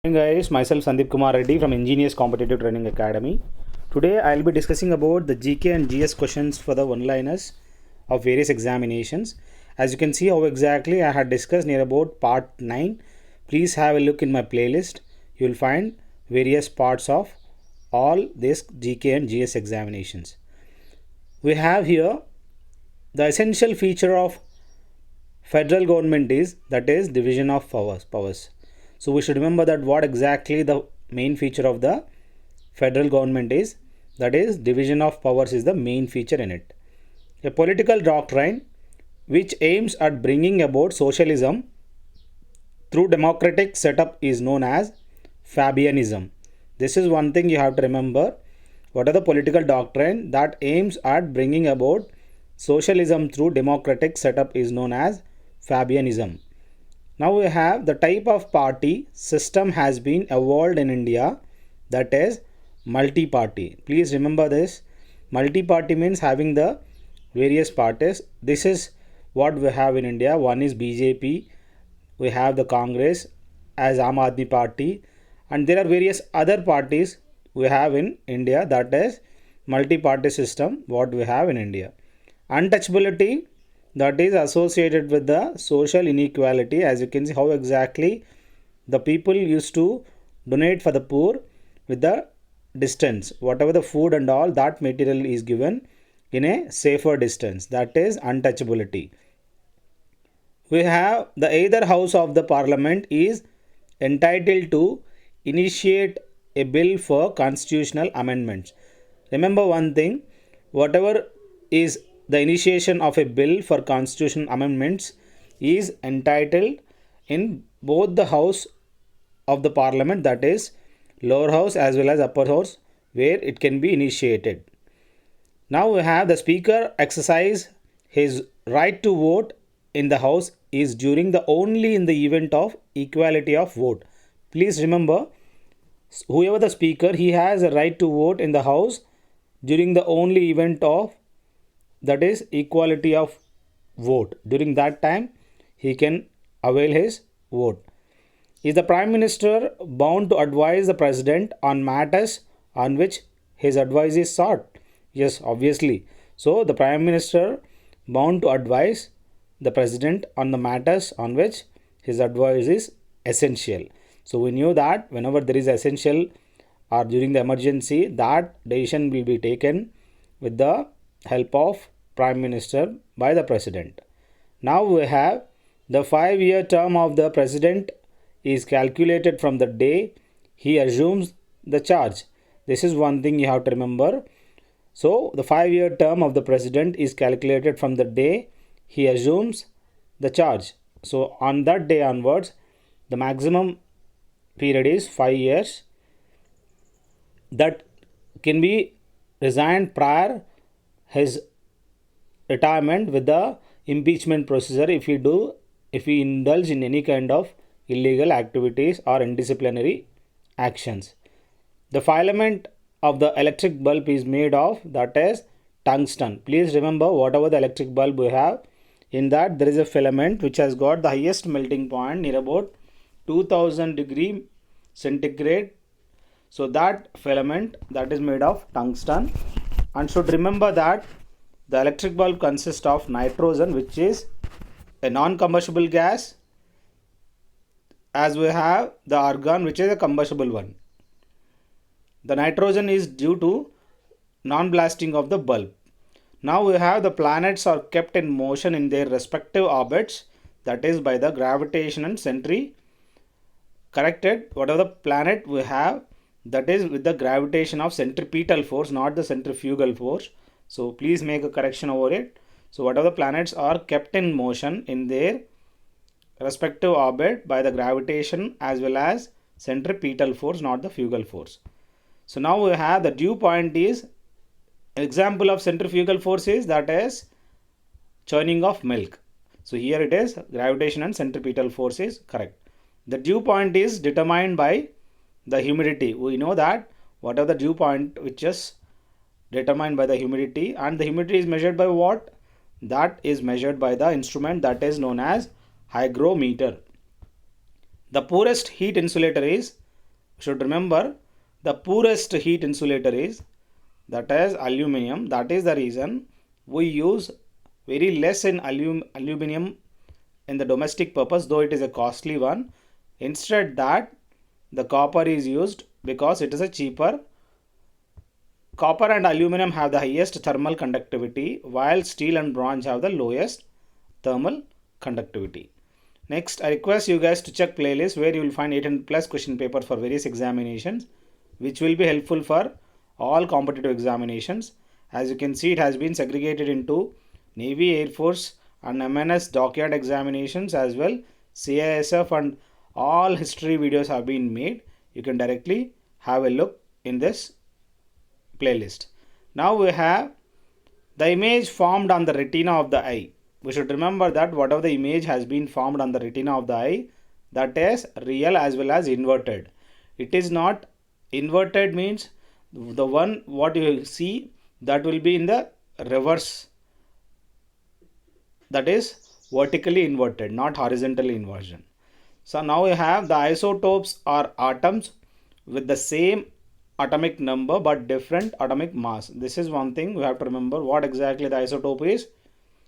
Hey guys, myself Sandeep Kumar Reddy from Engineers Competitive Training Academy. Today I'll be discussing about the GK and GS questions for the one-liners of various examinations. As you can see how exactly I had discussed near about part 9. Please have a look in my playlist. You will find various parts of all these GK and GS examinations. We have here the essential feature of federal government is, that is, division of powers. So we should remember that what exactly the main feature of the federal government is, that is, division of powers is the main feature in it. A political doctrine which aims at bringing about socialism through democratic setup is known as Fabianism. This is one thing you have to remember. What are the political doctrine that aims at bringing about socialism through democratic setup is known as Fabianism. Now we have the type of party system has been evolved in India, that is multi-party. Please remember this. Multi-party means having the various parties. This is what we have in India. One is BJP, we have the Congress as Aam Aadmi Party, and there are various other parties we have in India, that is multi-party system what we have in India. Untouchability, that is associated with the social inequality. As you can see how exactly the people used to donate for the poor with the distance, whatever the food and all that material is given in a safer distance, that is untouchability. We have the either house of the parliament is entitled to initiate a bill for constitutional amendments. Remember one thing, whatever is the initiation of a bill for constitutional amendments is entitled in both the house of the parliament, that is lower house as well as upper house, where it can be initiated. Now we have the speaker exercise his right to vote in the house is during the only in the event of equality of vote. Please remember, whoever the speaker, he has a right to vote in the house during the only event of, that is, equality of vote. During that time he can avail his vote. Is the prime minister bound to advise the president on matters on which his advice is sought? Yes, obviously. So the prime minister bound to advise the president on the matters on which his advice is essential. So we knew that whenever there is essential or during the emergency, that decision will be taken with the help of prime minister by the president. Now we have the 5-year term of the president is calculated from the day he assumes the charge. This is one thing you have to remember. So the 5-year term of the president is calculated from the day he assumes the charge. So on that day onwards, the maximum period is 5 years. That can be resigned prior his retirement with the impeachment procedure if he indulge in any kind of illegal activities or indisciplinary actions. The filament of the electric bulb is made of, that is tungsten. Please remember, whatever the electric bulb we have, in that there is a filament which has got the highest melting point near about 2000 degree centigrade. So that filament, that is made of tungsten. And should remember that the electric bulb consists of nitrogen, which is a non-combustible gas, as we have the argon, which is a combustible one. The nitrogen is due to non-blasting of the bulb. Now we have the planets are kept in motion in their respective orbits, that is by the gravitation and centrifugal. Corrected, whatever the planet we have, that is with the gravitation of centripetal force, not the centrifugal force. So please make a correction over it. So whatever the planets are kept in motion in their respective orbit by the gravitation as well as centripetal force, not the fugal force. So now we have the dew point is example of centrifugal force is, that is churning of milk. So here it is gravitation and centripetal force is correct. The dew point is determined by the humidity. We know that whatever the dew point which is determined by the humidity, and the humidity is measured by what? That is measured by the instrument that is known as hygrometer. The poorest heat insulator is should remember the poorest heat insulator is that is aluminum. That is the reason we use very less in aluminum in the domestic purpose, though it is a costly one. Instead that the copper is used because it is a cheaper. Copper and aluminum have the highest thermal conductivity, while steel and bronze have the lowest thermal conductivity. Next, I request you guys to check playlist where you will find 800 plus question papers for various examinations, which will be helpful for all competitive examinations. As you can see, it has been segregated into Navy, Air Force and MNS dockyard examinations as well. CISF and all history videos have been made. You can directly have a look in this playlist. Now we have the image formed on the retina of the eye. We should remember that whatever the image has been formed on the retina of the eye, that is real as well as inverted. It is not inverted means the one what you see that will be in the reverse, that is vertically inverted, not horizontally inversion. So now we have the isotopes or atoms with the same atomic number but different atomic mass. This is one thing we have to remember, what exactly the isotope is.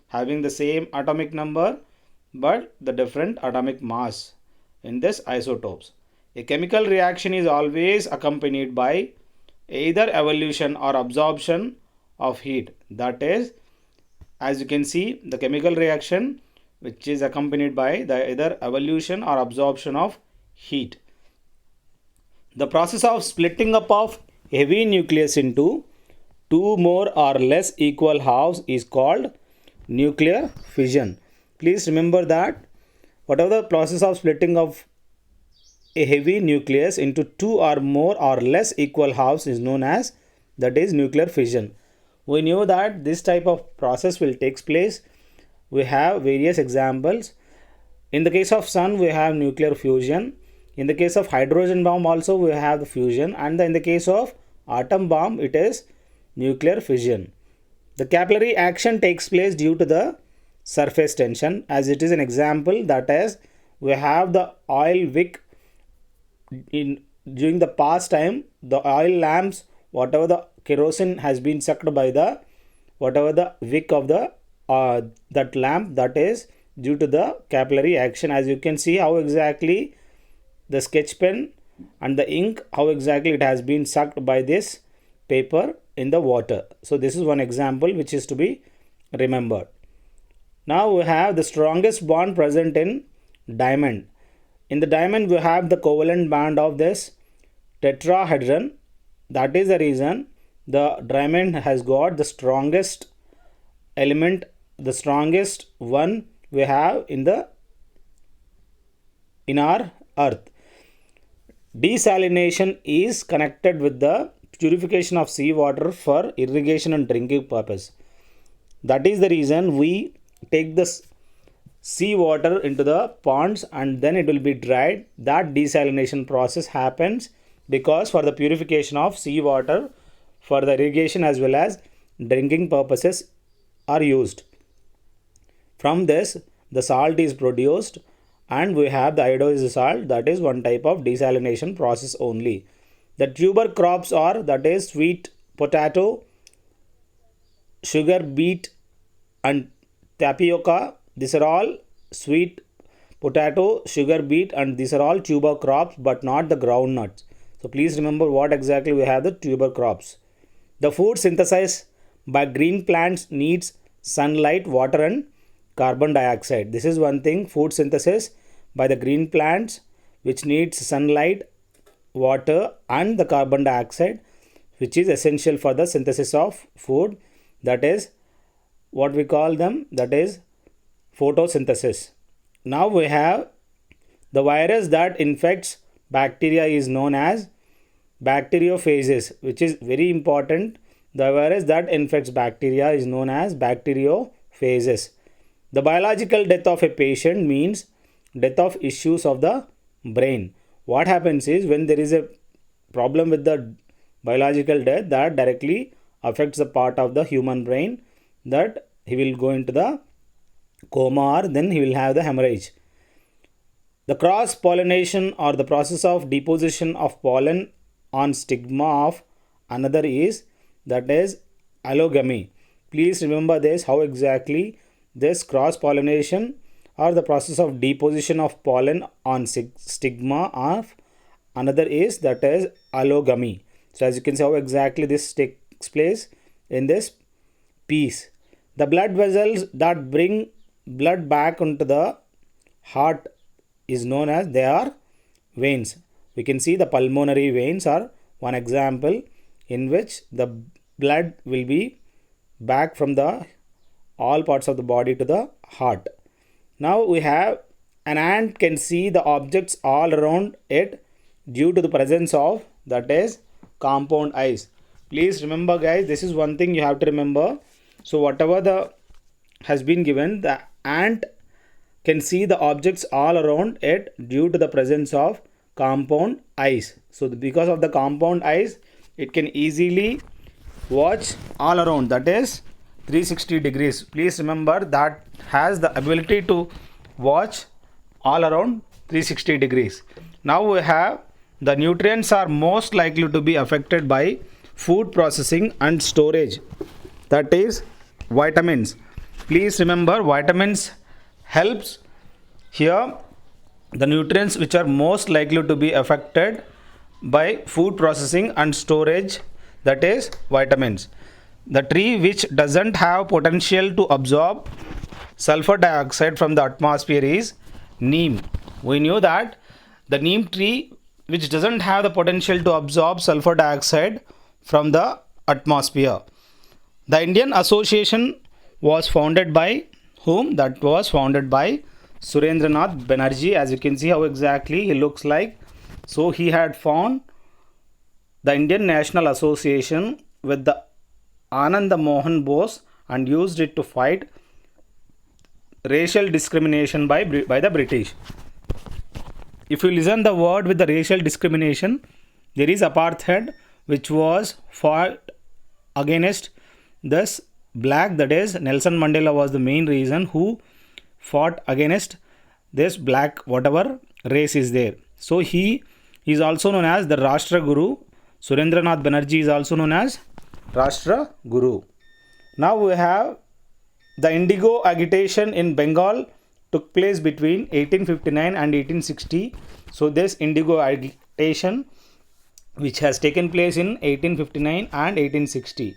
Having the same atomic number but the different atomic mass in this isotopes. A chemical reaction is always accompanied by either evolution or absorption of heat. That is, as you can see, the chemical reaction which is accompanied by the either evolution or absorption of heat. The process of splitting up of heavy nucleus into two more or less equal halves is called nuclear fission. Please remember that whatever the process of splitting of a heavy nucleus into two or more or less equal halves is known as, that is, nuclear fission. We knew that this type of process will take place. We have various examples. In the case of sun, we have nuclear fusion. In the case of hydrogen bomb also we have the fusion, and in the case of atom bomb it is nuclear fission. The capillary action takes place due to the surface tension, as it is an example, that is we have the oil wick. In during the past time, the oil lamps, whatever the kerosene has been sucked by the whatever the wick of the that lamp, that is due to the capillary action. As you can see how exactly the sketch pen and the ink, how exactly it has been sucked by this paper in the water. So this is one example which is to be remembered. Now we have the strongest bond present in diamond. In the diamond we have the covalent bond of this tetrahedron. That is the reason the diamond has got the strongest element, the strongest one we have in our earth. Desalination is connected with the purification of seawater for irrigation and drinking purpose. That is the reason we take the seawater into the ponds and then it will be dried. That desalination process happens because for the purification of seawater for the irrigation as well as drinking purposes are used. From this the salt is produced and we have the iodized salt, that is one type of desalination process only. The tuber crops are, that is sweet potato, sugar beet and tapioca. These are all sweet potato, sugar beet and these are all tuber crops but not the groundnuts. So please remember what exactly we have the tuber crops. The food synthesized by green plants needs sunlight, water and carbon dioxide. This is one thing, food synthesis by the green plants which needs sunlight, water and the carbon dioxide, which is essential for the synthesis of food. That is what we call them, that is photosynthesis. Now we have the virus that infects bacteria is known as bacteriophages, which is very important. The virus that infects bacteria is known as bacteriophages. The biological death of a patient means death of issues of the brain. What happens is when there is a problem with the biological death, that directly affects the part of the human brain, that he will go into the coma or then he will have the hemorrhage. The cross pollination or the process of deposition of pollen on stigma of another is, that is, allogamy. Please remember this, how exactly this cross pollination or the process of deposition of pollen on stigma of another is, that is, allogamy. So as you can see how exactly this takes place in this piece. The blood vessels that bring blood back into the heart is known as, they are veins. We can see the pulmonary veins are one example in which the blood will be back from the all parts of the body to the heart. Now we have an ant can see the objects all around it due to the presence of, that is, compound eyes. Please remember guys, this is one thing you have to remember. So whatever the has been given, the ant can see the objects all around it due to the presence of compound eyes. So because of the compound eyes, it can easily watch all around, that is 360 degrees. Please remember that has the ability to watch all around 360 degrees. Now we have the nutrients are most likely to be affected by food processing and storage, that is vitamins. Please remember vitamins helps here. The nutrients which are most likely to be affected by food processing and storage, that is vitamins. The tree which doesn't have potential to absorb sulfur dioxide from the atmosphere is neem. We knew that the neem tree which doesn't have the potential to absorb sulfur dioxide from the atmosphere. The Indian Association was founded by whom? That was founded by Surendranath Banerjee. As you can see how exactly he looks like. So he had found the Indian National Association with the Anand Mohan Bose and used it to fight racial discrimination by the British. If you listen the word with the racial discrimination, there is apartheid which was fought against this black, that is Nelson Mandela was the main reason who fought against this black whatever race is there. So he is also known as the Rashtra Guru. Surendranath Banerjee is also known as Rashtra Guru. Now we have the indigo agitation in Bengal took place between 1859 and 1860. So this indigo agitation which has taken place in 1859 and 1860.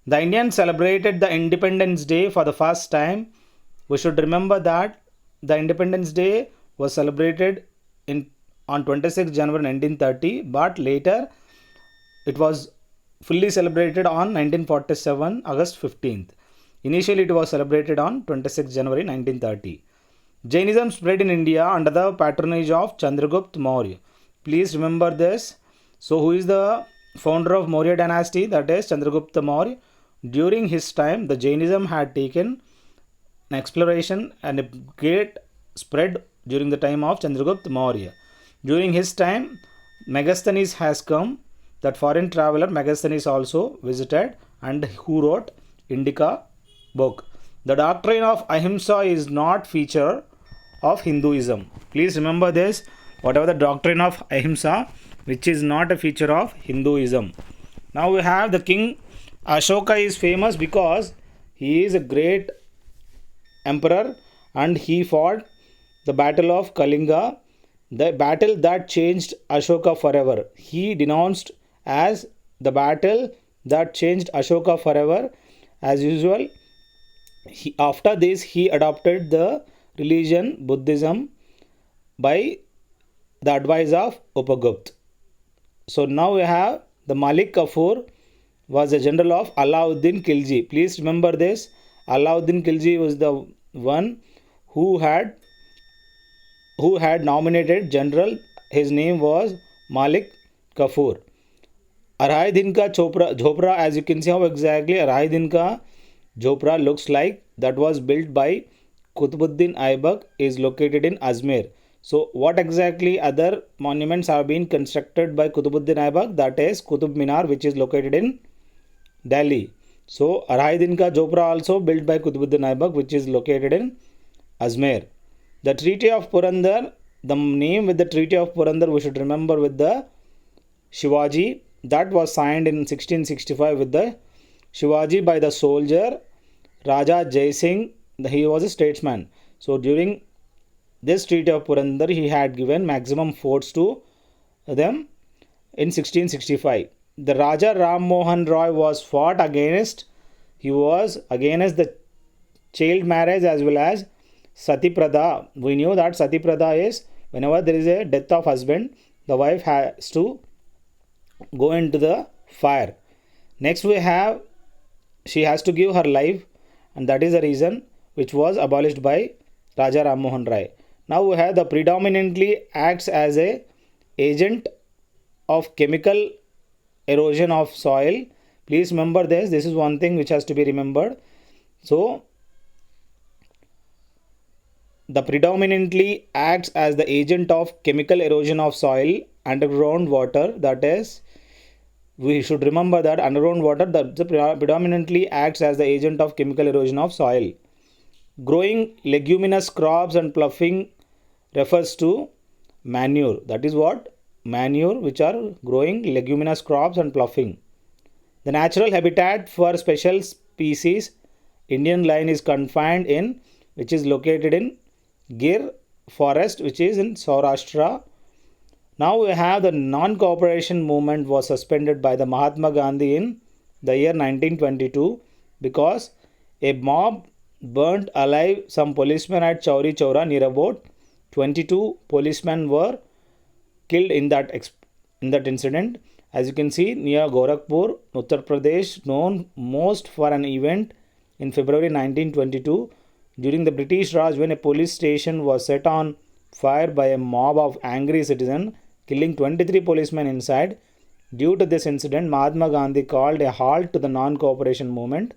The Indians celebrated the Independence Day for the first time. We should remember that the Independence Day was celebrated on 26 January 1930, but later it was fully celebrated on 1947 August 15th. Initially it was celebrated on 26 January 1930. Jainism spread in India under the patronage of Chandragupta Maurya. Please remember this. So who is the founder of Maurya dynasty? That is Chandragupta Maurya. During his time, the Jainism had taken an exploration and a great spread during the time of Chandragupta Maurya. During his time, Megasthenes has come. That foreign traveler Megasthenes also visited and who wrote Indica book. The doctrine of Ahimsa is not feature of Hinduism. Please remember this. Whatever the doctrine of Ahimsa, which is not a feature of Hinduism. Now we have the king Ashoka is famous because he is a great emperor and he fought the battle of Kalinga, the battle that changed Ashoka forever. He denounced as the battle that changed Ashoka forever. As usual, after this he adopted the religion Buddhism by the advice of Upagupta. So now we have the Malik Kafur was a general of Alauddin Khilji. Please remember this. Alauddin Khilji was the one who had nominated general. His name was Malik Kafur. Arai Din Ka Jhopra, as you can see how exactly Arai Din Ka Jhopra looks like, that was built by Qutbuddin Aibak, is located in Ajmer. So what exactly other monuments have been constructed by Qutbuddin Aibak? That is Qutub Minar, which is located in Delhi. So Arai Din Ka Jhopra also built by Qutbuddin Aibak, which is located in Ajmer. The Treaty of Purandar the name with the Treaty of Purandar we should remember with the Shivaji. That was signed in 1665 with the Shivaji by the soldier Raja Jai Singh. He was a statesman. So during this Treaty of Purandar, he had given maximum force to them in 1665. The Raja Ram Mohan Roy was fought against. He was against the child marriage as well as Sati Pradha. We knew that Sati Pradha is whenever there is a death of husband, the wife has to go into the fire. Next we have she has to give her life, and that is the reason which was abolished by Raja Ram Mohan Rai. Now we have the predominantly acts as a agent of chemical erosion of soil. Please remember this. This is one thing which has to be remembered. So the predominantly acts as the agent of chemical erosion of soil, underground water, that is, we should remember that underground water that predominantly acts as the agent of chemical erosion of soil. Growing leguminous crops and ploughing refers to manure. That is what? Manure, which are growing leguminous crops and ploughing. The natural habitat for special species Indian lion is confined in, which is located in Gir forest, which is in Saurashtra. Now we have the non-cooperation movement was suspended by the Mahatma Gandhi in the year 1922 because a mob burnt alive some policemen at Chauri Chaura. Near about 22 policemen were killed in that incident. As you can see, near Gorakhpur, Uttar Pradesh, known most for an event in February 1922 during the British Raj, when a police station was set on fire by a mob of angry citizens, killing 23 policemen inside. Due to this incident, Mahatma Gandhi called a halt to the non-cooperation movement,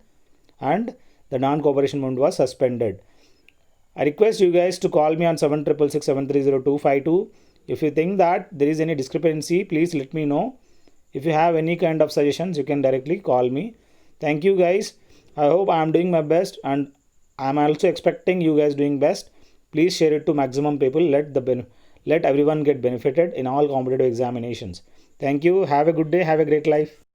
and the non-cooperation movement was suspended. I request you guys to call me on 7666730252. If you think that there is any discrepancy, please let me know. If you have any kind of suggestions, you can directly call me. Thank you guys. I hope I am doing my best, and I am also expecting you guys doing best. Please share it to maximum people. Let everyone get benefited in all competitive examinations. Thank you. Have a good day. Have a great life.